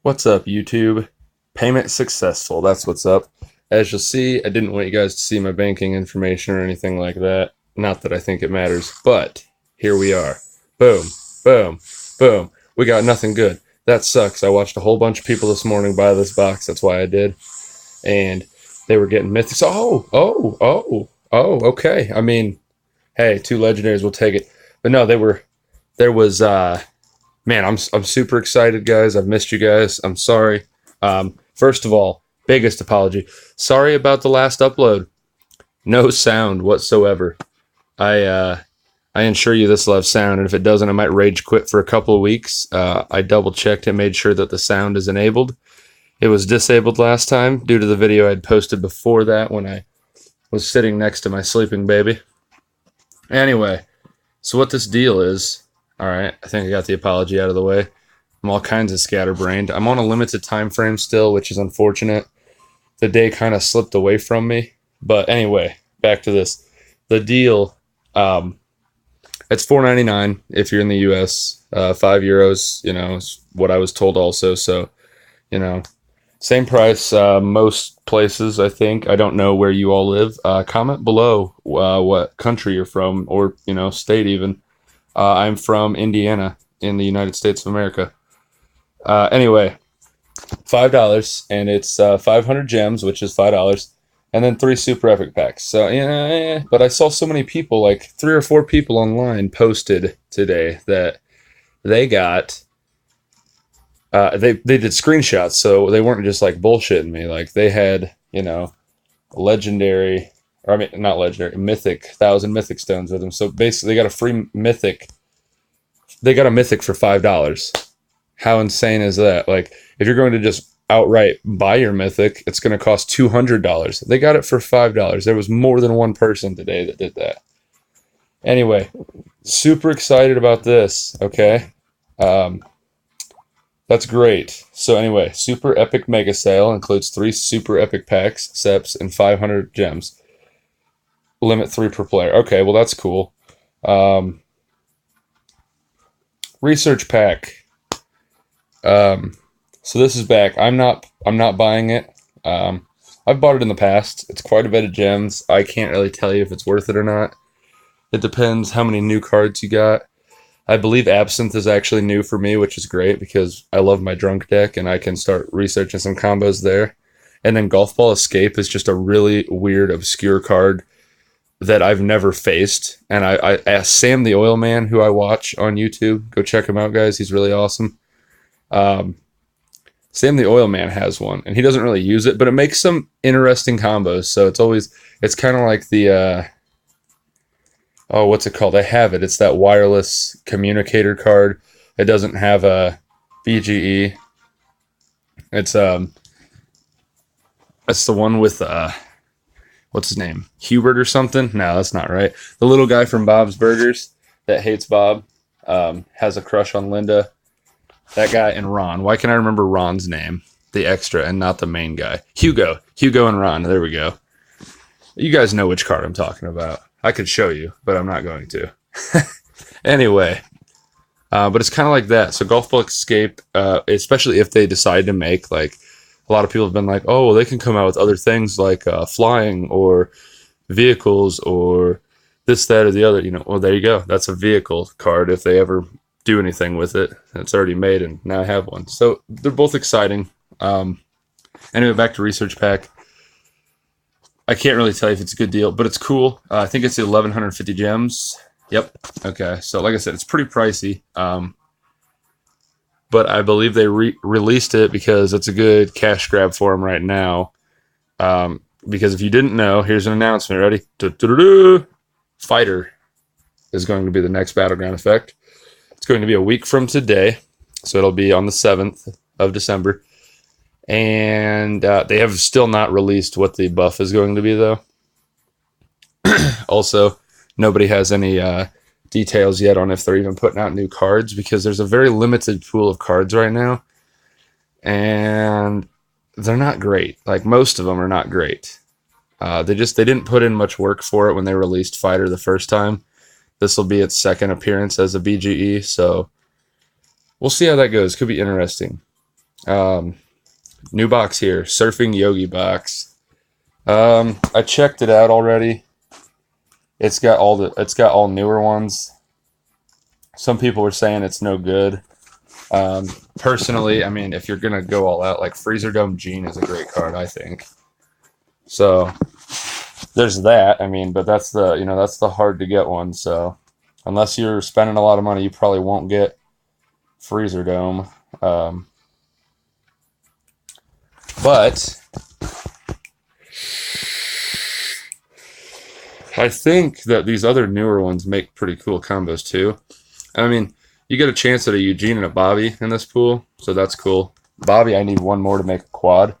What's up, YouTube? Payment successful. That's what's up. As you'll see, I didn't want you guys to see my banking information or anything like that. Not that I think it matters, but here we are. Boom, boom, boom. We got nothing good. That sucks. I watched a whole bunch of people this morning buy this box. That's why I did. And they were getting mythics. Okay. I mean, hey, two legendaries, we'll take it. But no, there was man, I'm super excited, guys. I've missed you guys. I'm sorry. First of all, biggest apology. Sorry about the last upload. No sound whatsoever. I ensure you this will have sound, and if it doesn't, I might rage quit for a couple of weeks. I double checked and made sure that the sound is enabled. It was disabled last time due to the video I'd posted before that when I was sitting next to my sleeping baby. Anyway, so what this deal is, all right, I think I got the apology out of the way. I'm all kinds of scatterbrained. I'm on a limited time frame still, which is unfortunate. The day kind of slipped away from me. But anyway, back to this. The deal, it's $4.99 if you're in the US. €5, is what I was told also. So, same price most places, I think. I don't know where you all live. Comment below what country you're from or, state even. I'm from Indiana in the United States of America. Anyway, $5, and it's 500 gems, which is $5, and then 3 super epic packs. So, yeah, but I saw so many people, like 3 or 4 people online posted today that they got, they did screenshots, so they weren't just like bullshitting me. Like they had, legendary, or I mean, not legendary, mythic, 1,000 mythic stones with them. So basically, they got a free mythic. They got a mythic for $5. How insane is that? Like, if you're going to just outright buy your mythic, it's going to cost $200. They got it for $5. There was more than one person today that did that. Anyway, super excited about this. Okay, that's great. So anyway, super epic mega sale includes 3 super epic packs, SEPs, and 500 gems. Limit 3 per player. Okay, well that's cool. Research pack. So this is back. I'm not buying it. I've bought it in the past. It's quite a bit of gems. I can't really tell you if it's worth it or not. It depends how many new cards you got. I believe Absinthe is actually new for me, which is great because I love my drunk deck and I can start researching some combos there. And then Golf Ball Escape is just a really weird, obscure card that I've never faced. And I asked Sam the Oil Man, who I watch on YouTube. Go check him out, guys. He's really awesome. Sam the Oil Man has one, and he doesn't really use it, but it makes some interesting combos. So it's kind of like the, what's it called? I have it. It's that wireless communicator card. It doesn't have a BGE. It's the one with, what's his name? Hubert or something? No, that's not right. The little guy from Bob's Burgers that hates Bob, has a crush on Linda. That guy and Ron. Why can I remember Ron's name? The extra and not the main guy. Hugo and Ron. There we go. You guys know which card I'm talking about. I could show you, but I'm not going to. Anyway, but it's kind of like that. So Golf Ball Escape, especially if they decide to make, like, a lot of people have been like, oh, well, they can come out with other things like flying or vehicles or this, that, or the other. Well, there you go. That's a vehicle card if they ever do anything with it. It's already made, and now I have one. So they're both exciting. Anyway, back to Research Pack. I can't really tell you if it's a good deal, but it's cool. I think it's 1,150 gems. Yep. Okay. So like I said, it's pretty pricey. But I believe they released it because it's a good cash grab for them right now. Because if you didn't know, here's an announcement. Ready? Fighter is going to be the next Battleground effect. It's going to be a week from today, so it'll be on the 7th of December. And they have still not released what the buff is going to be, though. Also, nobody has any details yet on if they're even putting out new cards, because there's a very limited pool of cards right now, and they're not great. Like, most of them are not great. They didn't put in much work for it when they released Fighter the first time. This will be its second appearance as a BGE, so we'll see how that goes. Could be interesting. New box here, Surfing Yogi box. I checked it out already. It's got all newer ones. Some people were saying it's no good. Personally, I mean, if you're gonna go all out, like Freezer Dome Gene is a great card, I think. So there's that. I mean, but that's the hard to get one. So unless you're spending a lot of money, you probably won't get Freezer Dome. But I think that these other newer ones make pretty cool combos too. I mean, you get a chance at a Eugene and a Bobby in this pool, so that's cool. Bobby, I need one more to make a quad.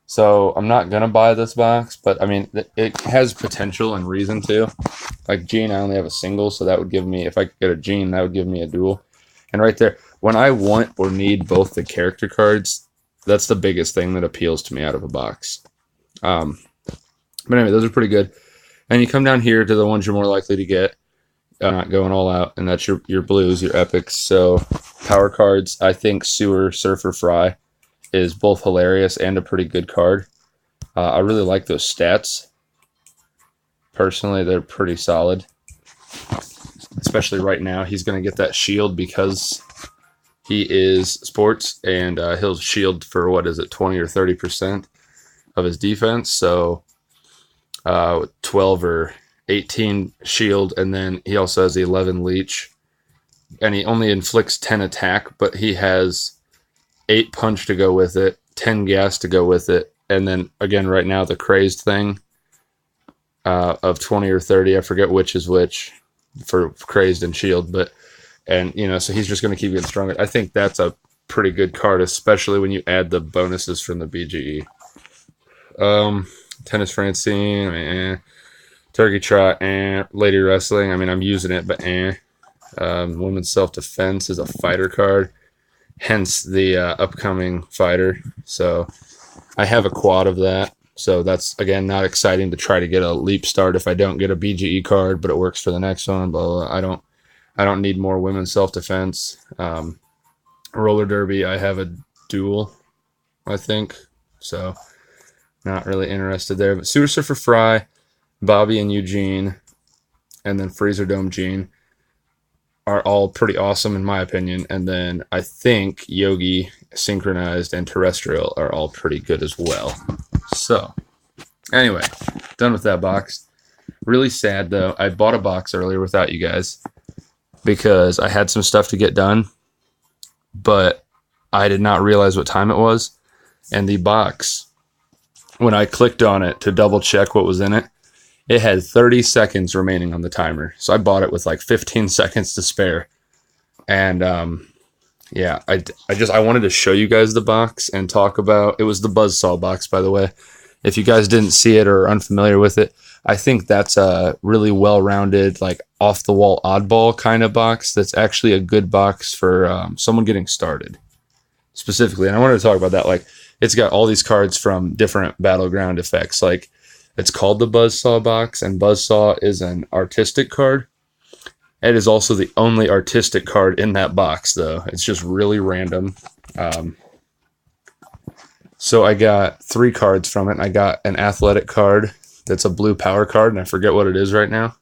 So I'm not gonna buy this box, but I mean, it has potential and reason to. Like Gene, I only have a single, so that would give me, if I could get a Gene, that would give me a dual. And right there, when I want or need both the character cards, that's the biggest thing that appeals to me out of a box. But anyway, those are pretty good. And you come down here to the ones you're more likely to get, not going all out, and that's your blues, your epics. So power cards, I think Sewer, Surfer, Fry is both hilarious and a pretty good card. I really like those stats. Personally, they're pretty solid. Especially right now, he's going to get that shield because he is sports, and he'll shield for, 20 or 30% of his defense. So 12 or 18 shield, and then he also has 11 leech. And he only inflicts 10 attack, but he has 8 punch to go with it, 10 gas to go with it, and then again right now the crazed thing of 20 or 30. I forget which is which for crazed and shield, but so he's just going to keep getting stronger. I think that's a pretty good card, especially when you add the bonuses from the BGE. Tennis Francine, Turkey Trot, Lady Wrestling. I mean, I'm using it, but Women's Self Defense is a fighter card, hence the upcoming fighter. So I have a quad of that. So that's, again, not exciting to try to get a leap start if I don't get a BGE card, but it works for the next one. Blah, blah. I don't need more Women's Self Defense. Roller Derby, I have a dual, I think. So not really interested there. But Sewer Surfer Fry, Bobby and Eugene, and then Freezer Dome Gene are all pretty awesome in my opinion. And then I think Yogi, Synchronized, and Terrestrial are all pretty good as well. So anyway, done with that box. Really sad though. I bought a box earlier without you guys because I had some stuff to get done, but I did not realize what time it was. And the box, when I clicked on it to double check what was in it, it had 30 seconds remaining on the timer. So I bought it with like 15 seconds to spare. And yeah, I wanted to show you guys the box and talk about, it was the Buzzsaw box, by the way. If you guys didn't see it or are unfamiliar with it, I think that's a really well-rounded, like off-the-wall oddball kind of box. That's actually a good box for someone getting started specifically. And I wanted to talk about that. Like, it's got all these cards from different battleground effects. Like, it's called the Buzzsaw box, and Buzzsaw is an artistic card. It is also the only artistic card in that box, though. It's just really random. So I got 3 cards from it, and I got an athletic card that's a blue power card, and I forget what it is right now.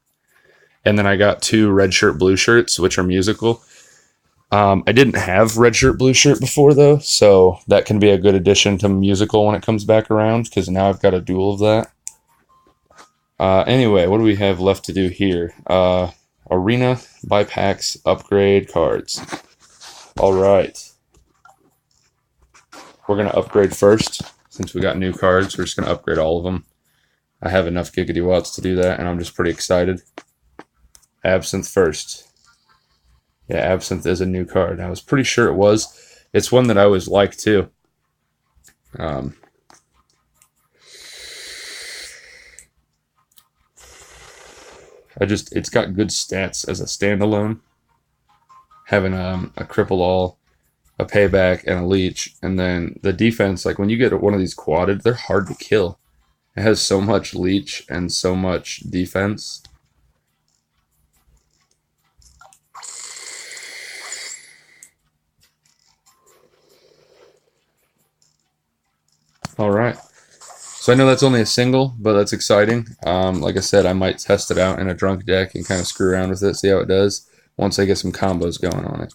And then I got 2 red shirt, blue shirts, which are musical. I didn't have red shirt, blue shirt before, though, so that can be a good addition to musical when it comes back around, because now I've got a dual of that. Anyway, what do we have left to do here? Arena, buy packs, upgrade cards. All right. We're going to upgrade first. Since we got new cards, we're just going to upgrade all of them. I have enough giggity watts to do that, and I'm just pretty excited. Absinthe first. Yeah, Absinthe is a new card. I was pretty sure it was. It's one that I always liked, too. It's got good stats as a standalone. Having a cripple all, a payback, and a leech. And then the defense, like when you get one of these quadded, they're hard to kill. It has so much leech and so much defense. All right. So I know that's only a single, but that's exciting. Like I said, I might test it out in a drunk deck and kind of screw around with it, see how it does once I get some combos going on it.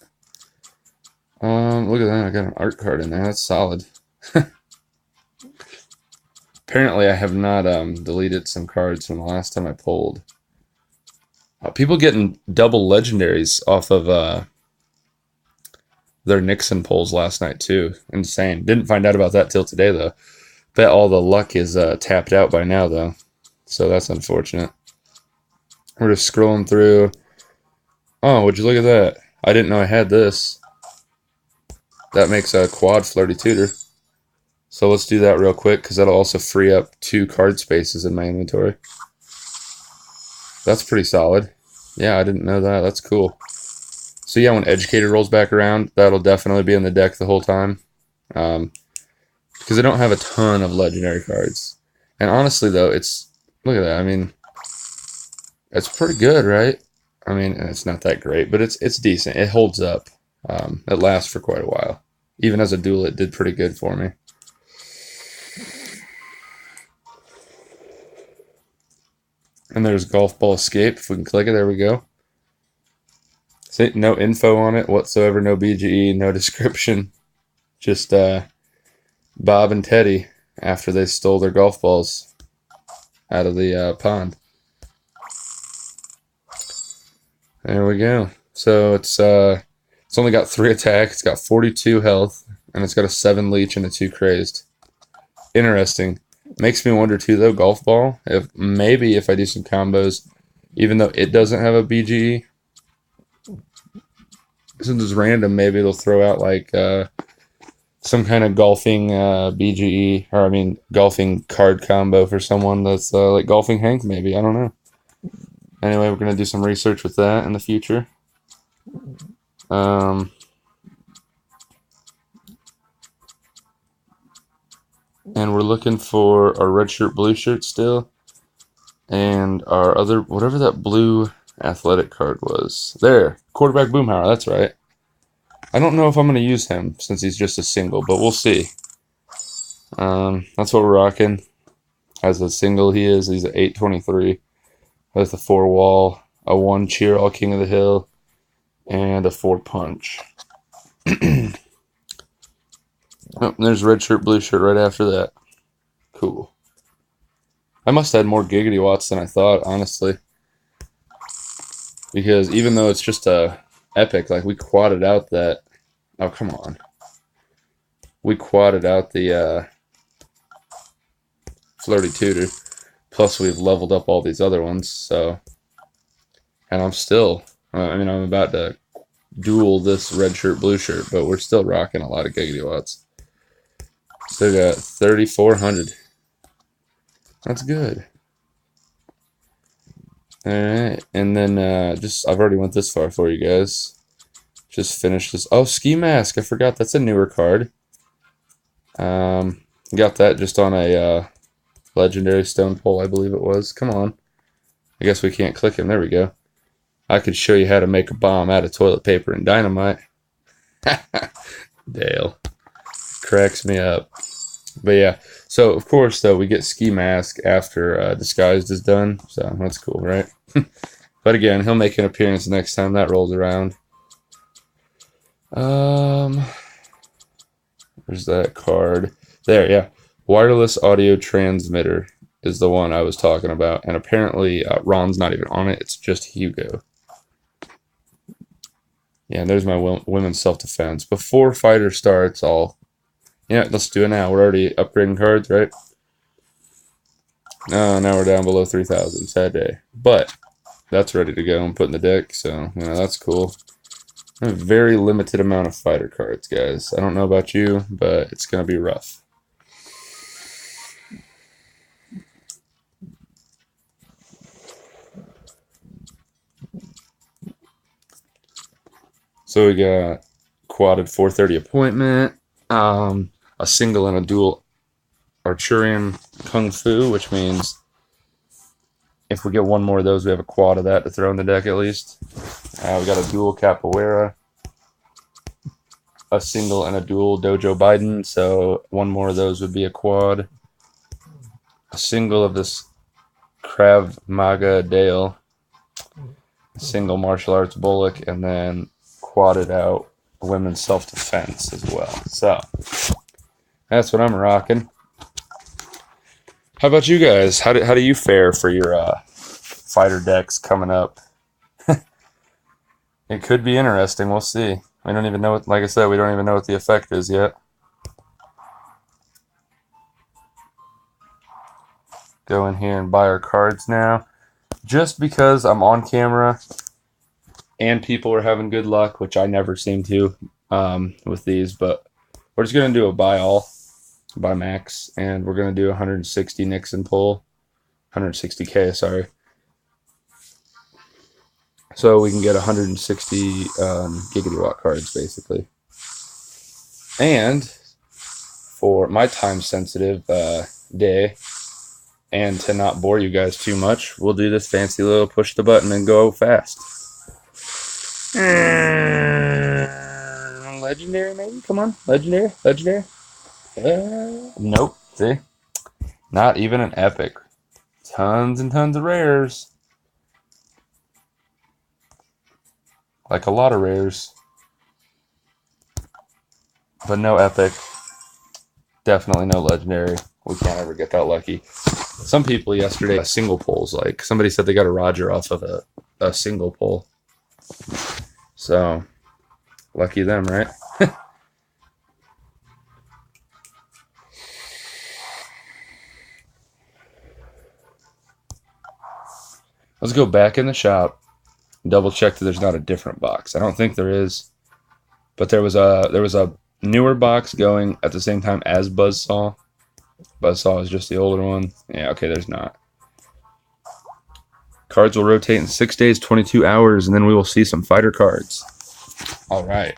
Look at that. I got an art card in there. That's solid. Apparently, I have not deleted some cards from the last time I pulled. People getting double legendaries off of their Nixon pulls last night, too. Insane. Didn't find out about that till today, though. Bet all the luck is tapped out by now, though. So that's unfortunate. We're just scrolling through. Oh, would you look at that? I didn't know I had this. That makes a quad Flirty Tutor. So let's do that real quick, because that'll also free up 2 card spaces in my inventory. That's pretty solid. Yeah, I didn't know that. That's cool. So yeah, when Educator rolls back around, that'll definitely be in the deck the whole time. Because I don't have a ton of legendary cards. And honestly, though, it's... Look at that. I mean, it's pretty good, right? I mean, it's not that great, but it's decent. It holds up. It lasts for quite a while. Even as a duel, it did pretty good for me. And there's Golf Ball Escape. If we can click it, there we go. See, no info on it whatsoever, no BGE, no description. Just Bob and Teddy after they stole their golf balls out of the pond. There we go. So it's only got 3 attack, it's got 42 health, and it's got a 7 leech and a 2 crazed. Interesting. Makes me wonder too, though, Golf Ball, if maybe if I do some combos, even though it doesn't have a BGE, since it's random, maybe it'll throw out like some kind of golfing BGE, or I mean golfing card combo for someone that's like Golfing Hank, maybe. I don't know. Anyway, we're going to do some research with that in the future. And we're looking for our red shirt, blue shirt still. And our other, whatever that blue athletic card was. There, quarterback Boomhauer, that's right. I don't know if I'm going to use him since he's just a single, but we'll see. That's what we're rocking. As a single, he's an 823 with a 4 wall, a 1 cheer, all king of the hill, and a 4 punch. Oh, there's red shirt, blue shirt right after that. Cool. I must have had more Giggity Watts than I thought, honestly. Because even though it's just a epic, like we quadded out that... Oh, come on. We quadded out the Flirty Tutor. Plus we've leveled up all these other ones, so... And I'm still... I mean, I'm about to duel this red shirt, blue shirt, but we're still rocking a lot of Giggity Watts. Still got 3,400. That's good. Alright, and then I've already went this far for you guys. Just finished this. Oh, Ski Mask. I forgot that's a newer card. Got that just on a legendary stone pole, I believe it was. Come on. I guess we can't click him. There we go. I could show you how to make a bomb out of toilet paper and dynamite. Dale. Cracks me up. But yeah, so of course, though, we get Ski Mask after Disguised is done. So that's cool, right? But again, he'll make an appearance next time that rolls around. Where's that card? There, yeah. Wireless audio transmitter is the one I was talking about. And apparently, Ron's not even on it. It's just Hugo. Yeah, there's my women's self-defense. Before fighter starts, yeah, let's do it now. We're already upgrading cards, right? Now we're down below 3,000. Sad day. But that's ready to go and put in the deck, so that's cool. A very limited amount of fighter cards, guys. I don't know about you, but it's going to be rough. So we got quadded 430 appointment, a single and a dual Archurian Kung Fu, which means if we get one more of those, we have a quad of that to throw in the deck at least. We got a dual Capoeira. a single and a dual Dojo Biden, so one more of those would be a quad. A single of this Krav Maga Dale, a single martial arts Bullock, and then quadded out women's self-defense as well. So that's what I'm rocking. How about you guys? How do you fare for your fighter decks coming up? It could be interesting. We'll see. We don't even know what, like I said, we don't even know what the effect is yet. Go in here and buy our cards now. Just because I'm on camera and people are having good luck, which I never seem to with these, but we're just going to do a buy all, buy max, and we're going to do 160 Nixon pull, 160K, sorry. So we can get 160 gigawatt watt cards, basically. And for my time-sensitive day, and to not bore you guys too much, we'll do this fancy little push the button and go fast. Legendary, maybe? Come on. Legendary? Legendary? Nope. See? Not even an epic. Tons and tons of rares. Like a lot of rares. But no epic. Definitely no legendary. We can't ever get that lucky. Some people yesterday, single pulls, like somebody said they got a Roger off of a single pull. So, lucky them, right? Let's go back in the shop, double check that there's not a different box. I don't think there is, but there was a newer box going at the same time as Buzzsaw. Buzzsaw is just the older one. Yeah, okay, there's not. Cards will rotate in 6 days, 22 hours, and then we will see some fighter cards. All right.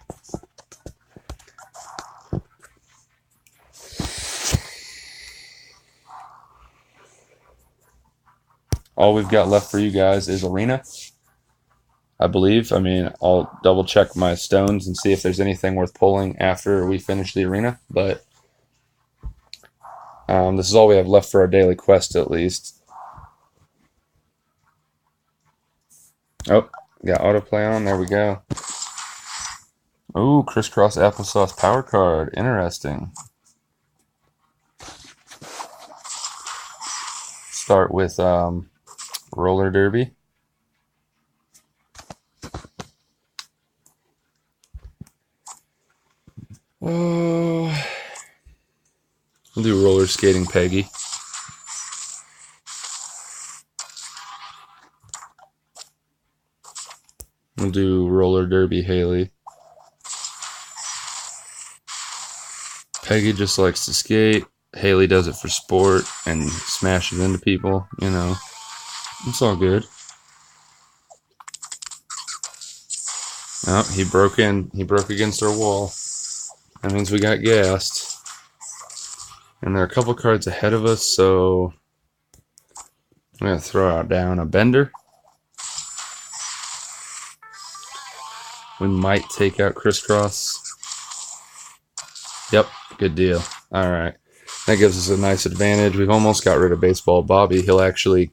All we've got left for you guys is Arena, I believe. I mean, I'll double check my stones and see if there's anything worth pulling after we finish the Arena, but this is all we have left for our daily quest, at least. Oh, got autoplay on. There we go. Ooh, crisscross applesauce power card. Interesting. Start with roller derby. We'll do roller skating Peggy. We'll do roller derby Haley. Peggy just likes to skate. Haley does it for sport and smashes into people, you know. It's all good. Oh, he broke in. He broke against our wall. That means we got gassed. And there are a couple cards ahead of us, so I'm going to throw out down a bender. We might take out crisscross. Yep, good deal. All right. That gives us a nice advantage. We've almost got rid of Baseball Bobby. He'll actually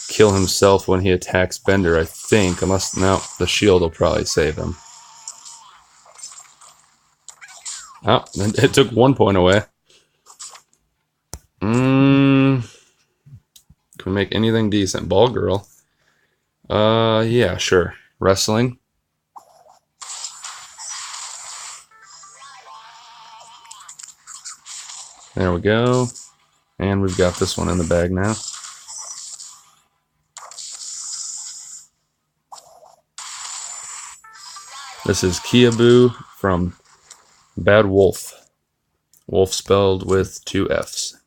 kill himself when he attacks Bender, I think. Unless, no, the shield will probably save him. Oh, it took 1 point away. Can we make anything decent? Ball girl. Yeah, sure. Wrestling. There we go. And we've got this one in the bag now. This is Kiabu from Bad Wolf. Wolf spelled with 2 F's.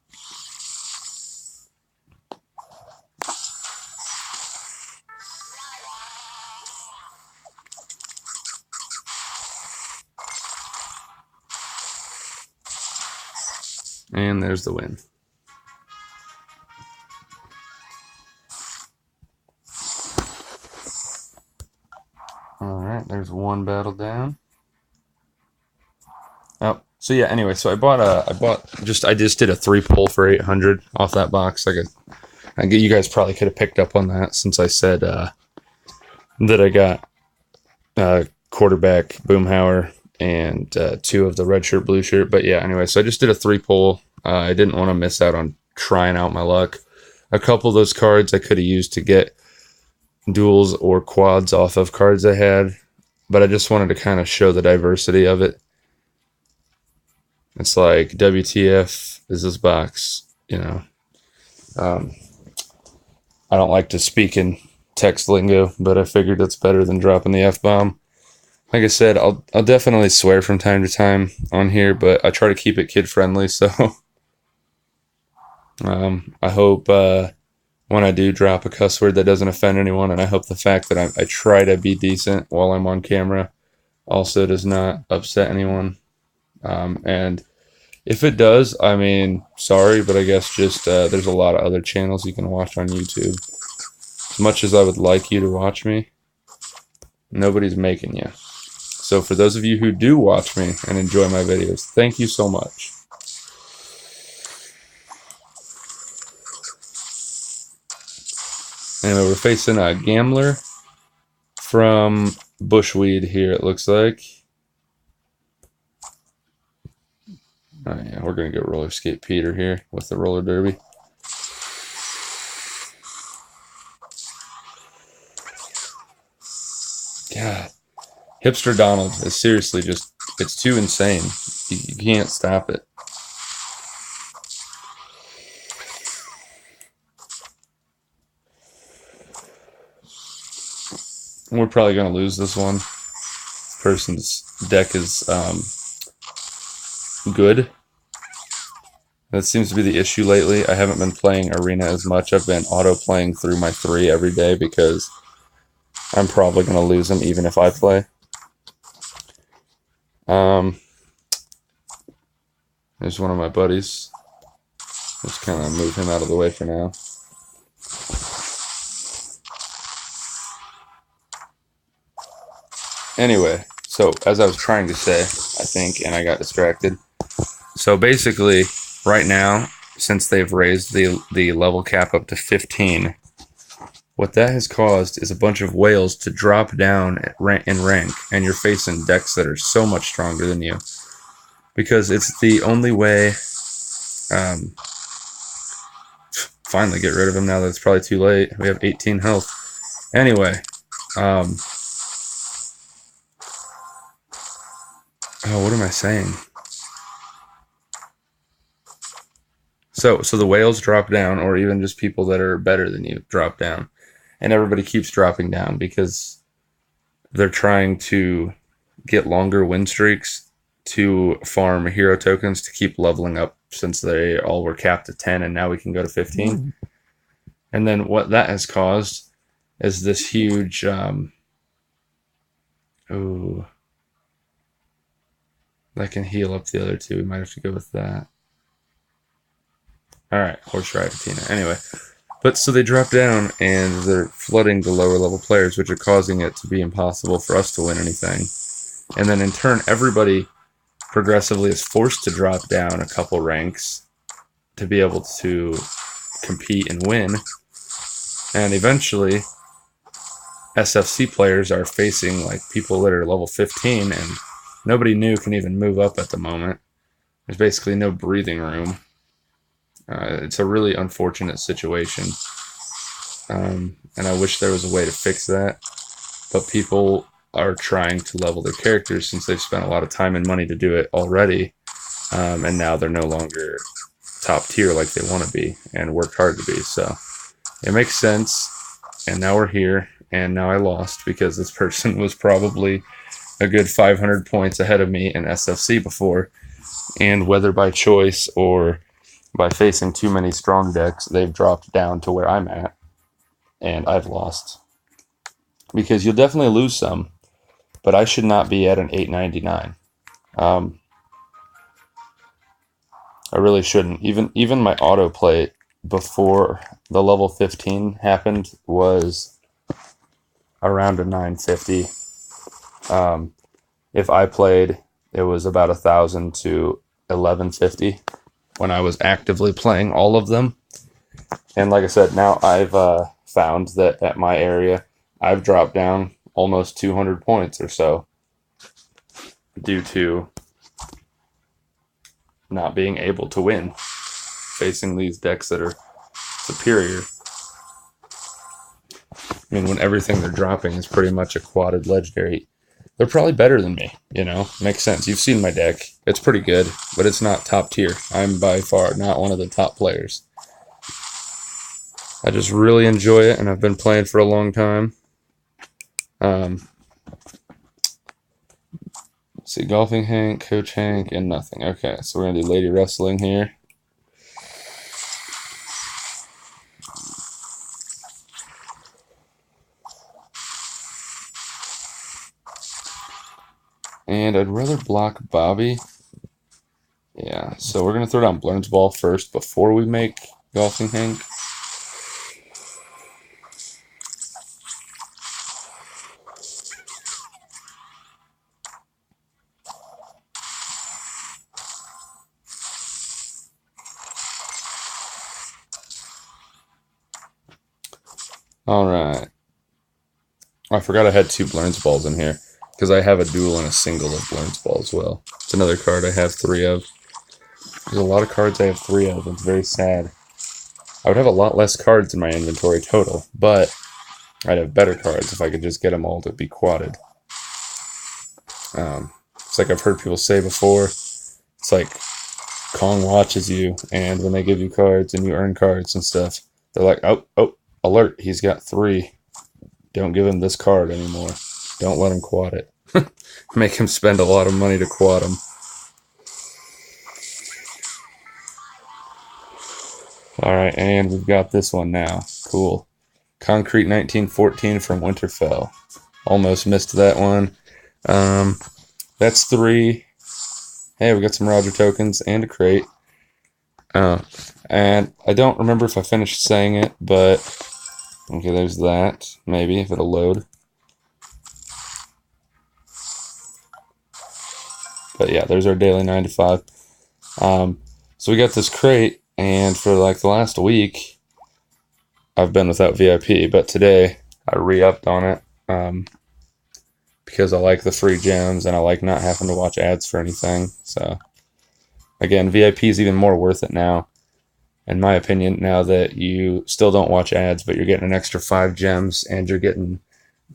And there's the win. Alright, there's one battle down. So yeah, anyway, so I just did a 3-pull for 800 off that box. You guys probably could have picked up on that since I said that I got quarterback Boomhauer and 2 of the red shirt, blue shirt. But yeah, anyway, so I just did a 3-pull. I didn't want to miss out on trying out my luck. A couple of those cards I could have used to get duels or quads off of cards I had, but I just wanted to kind of show the diversity of it. It's like, WTF is this box, you know. I don't like to speak in text lingo, but I figured it's better than dropping the F-bomb. Like I said, I'll definitely swear from time to time on here, but I try to keep it kid-friendly, so I hope when I do drop a cuss word that doesn't offend anyone, and I hope the fact that I try to be decent while I'm on camera also does not upset anyone. And if it does, I mean, sorry, but I guess just there's a lot of other channels you can watch on YouTube. As much as I would like you to watch me, nobody's making you. So for those of you who do watch me and enjoy my videos, thank you so much. Anyway, we're facing a Gambler from Bushweed here, it looks like. Oh yeah, we're going to go Roller Skate Peter here with the roller derby. God. Hipster Donald is seriously just, it's too insane. You can't stop it. We're probably going to lose this one. This person's deck is good. That seems to be the issue lately. I haven't been playing Arena as much. I've been auto-playing through my 3 every day because I'm probably going to lose them even if I play. There's one of my buddies. Just kind of move him out of the way for now. Anyway, so as I was trying to say, I think, and I got distracted. So basically, right now, since they've raised the level cap up to 15, what that has caused is a bunch of whales to drop down in rank, and you're facing decks that are so much stronger than you. Because it's the only way... finally get rid of him now that it's probably too late. We have 18 health. Anyway, oh, what am I saying? So the whales drop down, or even just people that are better than you drop down. And everybody keeps dropping down because they're trying to get longer win streaks to farm hero tokens to keep leveling up, since they all were capped at 10 and now we can go to 15. And then what that has caused is this huge... ooh... that can heal up the other 2. We might have to go with that. Alright, Horse Rivatina. Anyway, but so they drop down and they're flooding the lower level players, which are causing it to be impossible for us to win anything. And then in turn, everybody progressively is forced to drop down a couple ranks to be able to compete and win. And eventually, SFC players are facing like people that are level 15, and nobody new can even move up at the moment. There's basically no breathing room. It's a really unfortunate situation. And I wish there was a way to fix that. But people are trying to level their characters since they've spent a lot of time and money to do it already. And now they're no longer top tier like they want to be and worked hard to be. So it makes sense. And now we're here. And now I lost because this person was probably a good 500 points ahead of me in SFC before. And whether by choice or by facing too many strong decks, they've dropped down to where I'm at. And I've lost. Because you'll definitely lose some. But I should not be at an 899. I really shouldn't. Even my autoplay before the level 15 happened was around a 950. If it was about 1,000 to 1,150 when I was actively playing all of them. And like I said, now I've found that at my area, I've dropped down almost 200 points or so due to not being able to win facing these decks that are superior. I mean, when everything they're dropping is pretty much a quadded legendary, they're probably better than me, you know? Makes sense. You've seen my deck. It's pretty good, but it's not top tier. I'm by far not one of the top players. I just really enjoy it, and I've been playing for a long time. Let's see, Golfing Hank, Coach Hank, and nothing. Okay, so we're going to do Lady Wrestling here. And I'd rather block Bobby. Yeah, so we're going to throw down Blurns Ball first before we make Golfing Hank. Alright. I forgot I had 2 Blurns Balls in here, because I have a dual and a single of Blurns Ball as well. It's another card I have 3 of. There's a lot of cards I have 3 of. It's very sad. I would have a lot less cards in my inventory total, but I'd have better cards if I could just get them all to be quadded. It's like I've heard people say before, it's like Kong watches you, and when they give you cards and you earn cards and stuff, they're like, oh, alert, he's got 3. Don't give him this card anymore. Don't let him quad it. Make him spend a lot of money to quad him. Alright, and we've got this one now. Cool. Concrete 1914 from Winterfell. Almost missed that one. That's 3. Hey, we got some Roger tokens and a crate. And I don't remember if I finished saying it, but okay, there's that. Maybe, if it'll load. But yeah, there's our daily 9 to 5. So we got this crate, and for like the last week, I've been without VIP, but today I re-upped on it because I like the free gems and I like not having to watch ads for anything. So again, VIP is even more worth it now, in my opinion, now that you still don't watch ads, but you're getting an extra 5 gems and you're getting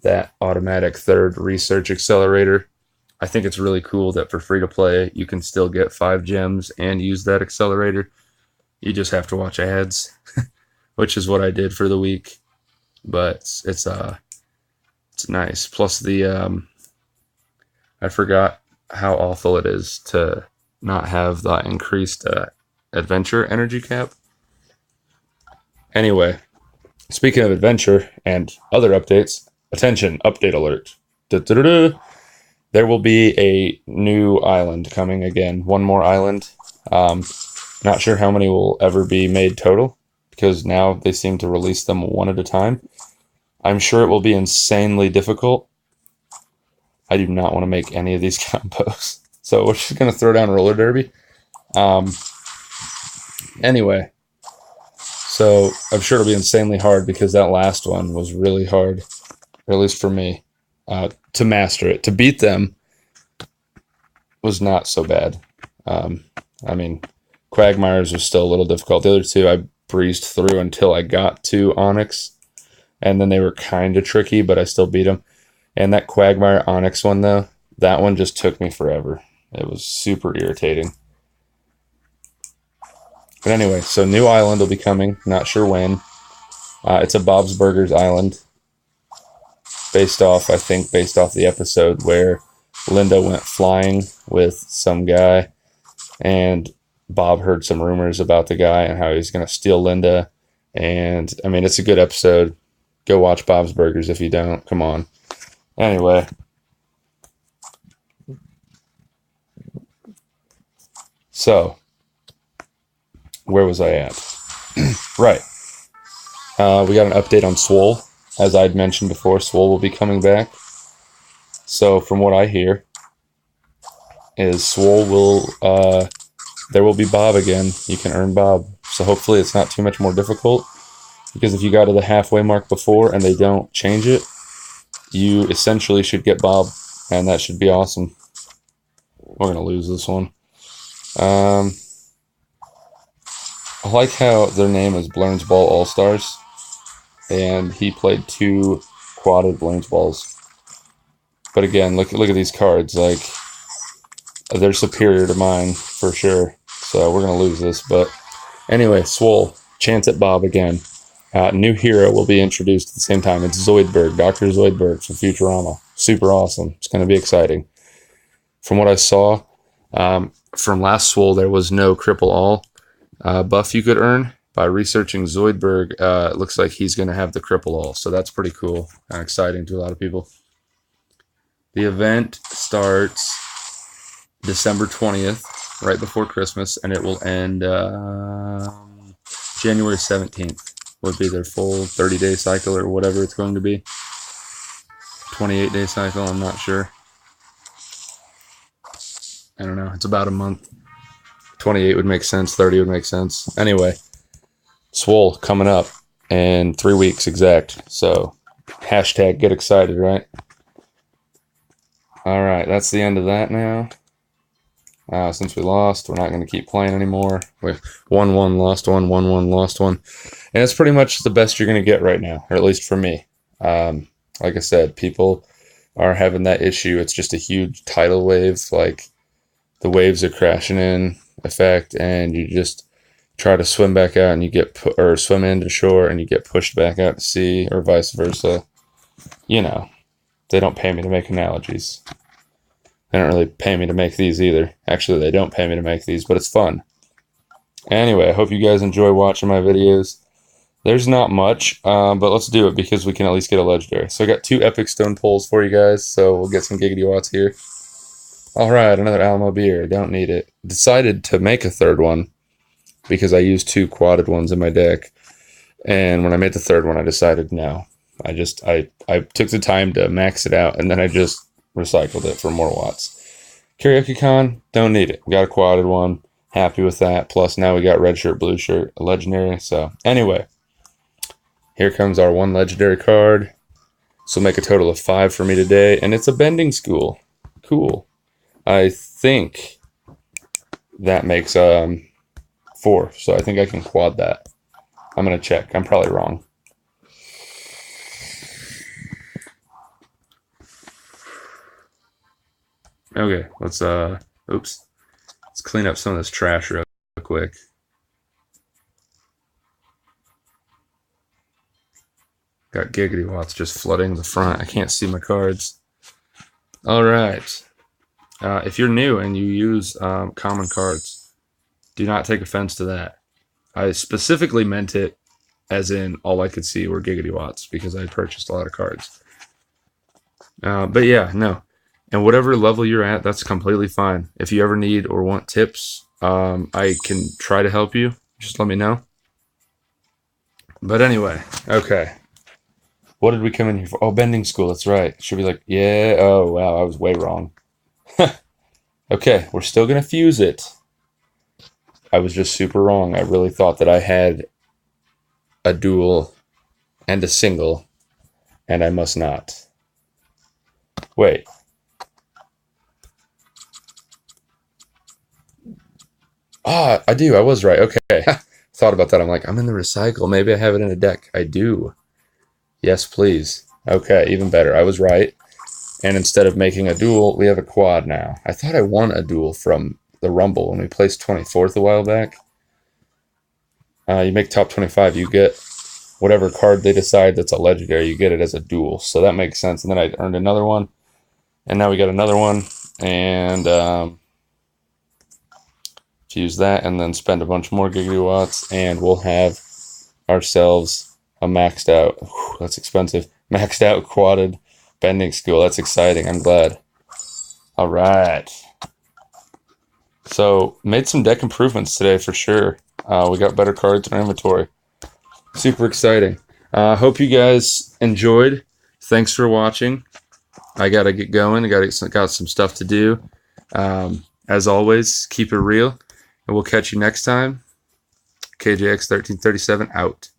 that automatic 3rd research accelerator. I think it's really cool that for free to play, you can still get 5 gems and use that accelerator. You just have to watch ads, which is what I did for the week. But it's nice. Plus the I forgot how awful it is to not have the increased adventure energy cap. Anyway, speaking of adventure and other updates, attention, update alert. Da-da-da-da. There will be a new island coming again. One more island. Not sure how many will ever be made total, because now they seem to release them one at a time. I'm sure it will be insanely difficult. I do not want to make any of these combos. So we're just going to throw down Roller Derby. Anyway, so I'm sure it'll be insanely hard because that last one was really hard, or at least for me, to master it. To beat them was not so bad. I mean, Quagmire's was still a little difficult. The other 2 I breezed through until I got to Onyx, and then they were kind of tricky, but I still beat them. And that Quagmire Onyx one, though, that one just took me forever. It was super irritating. But anyway, so new island will be coming. Not sure when. It's a Bob's Burgers island. Based off the episode where Linda went flying with some guy. And Bob heard some rumors about the guy and how he's going to steal Linda. And, I mean, it's a good episode. Go watch Bob's Burgers if you don't. Come on. Anyway. So, where was I at? Right. We got an update on Swole. As I'd mentioned before, Swole will be coming back. So, from what I hear, is Swole will, there will be Bob again. You can earn Bob. So hopefully it's not too much more difficult, because if you got to the halfway mark before and they don't change it, you essentially should get Bob, and that should be awesome. We're going to lose this one. I like how their name is Blurns Ball All-Stars, and he played 2 quadded Blurns Balls. But again, look at these cards. Like, they're superior to mine for sure. So we're going to lose this. But anyway, Swole, chance at Bob again. New hero will be introduced at the same time. It's Zoidberg, Dr. Zoidberg from Futurama. Super awesome. It's going to be exciting. From what I saw, from last Swole, there was no Cripple All buff you could earn. By researching Zoidberg, it looks like he's going to have the Cripple All. So that's pretty cool and exciting to a lot of people. The event starts December 20th, right before Christmas, and it will end January 17th. Would be their full 30-day cycle or whatever it's going to be. 28-day cycle, I'm not sure. I don't know. It's about a month. 28 would make sense. 30 would make sense. Anyway, Swole coming up in 3 weeks exact. So, hashtag get excited, right? All right, that's the end of that now. Since we lost, we're not going to keep playing anymore. We 1-1, lost 1, 1-1, lost 1. And it's pretty much the best you're going to get right now, or at least for me. Like I said, people are having that issue. It's just a huge tidal wave. Like, the waves are crashing in effect, and you just try to swim back out, and you get or swim into shore, and you get pushed back out to sea, or vice versa. You know, they don't pay me to make analogies. They don't really pay me to make these either. Actually, they don't pay me to make these, but it's fun. Anyway, I hope you guys enjoy watching my videos. There's not much, but let's do it because we can at least get a legendary. So I got 2 epic stone poles for you guys, so we'll get some Giggity Watts here. Alright, another Alamo beer. I don't need it. Decided to make a 3rd one because I used 2 quadded ones in my deck. And when I made the 3rd one, I decided no. I took the time to max it out, and then I just recycled it for more watts. Karaoke Con, don't need it. We got a quadded one. Happy with that. Plus, now we got red shirt, blue shirt, a legendary. So, anyway, here comes our 1 legendary card. This will make a total of 5 for me today, and it's a bending school. Cool. I think that makes 4, so I think I can quad that. I'm going to check. I'm probably wrong. Okay, let's clean up some of this trash real quick. Got Giggity Watts just flooding the front. I can't see my cards. All right. If you're new and you use common cards, do not take offense to that. I specifically meant it as in all I could see were Giggity Watts because I purchased a lot of cards. But yeah, no. And whatever level you're at, that's completely fine. If you ever need or want tips, I can try to help you. Just let me know. But anyway, okay. What did we come in here for? Oh, bending school, that's right. It should be like, yeah, oh, wow, I was way wrong. Okay, we're still going to fuse it. I was just super wrong. I really thought that I had a dual and a single, and I must not. Wait. Ah, I do. I was right. Okay. Thought about that. I'm like, I'm in the recycle. Maybe I have it in a deck. I do. Yes, please. Okay, even better. I was right. And instead of making a duel, we have a quad now. I thought I won a duel from the Rumble when we placed 24th a while back. You make top 25, you get whatever card they decide that's a legendary, you get it as a duel. So that makes sense. And then I earned another one. And now we got another one. And use that and then spend a bunch more Giggity Watts. And we'll have ourselves a maxed out, that's expensive, maxed out quadded bending school. That's exciting. I'm glad. All right. So, made some deck improvements today for sure. We got better cards in our inventory. Super exciting. Hope you guys enjoyed. Thanks for watching. I got to get going. I got some stuff to do. As always, keep it real, and we'll catch you next time. KJX 1337 out.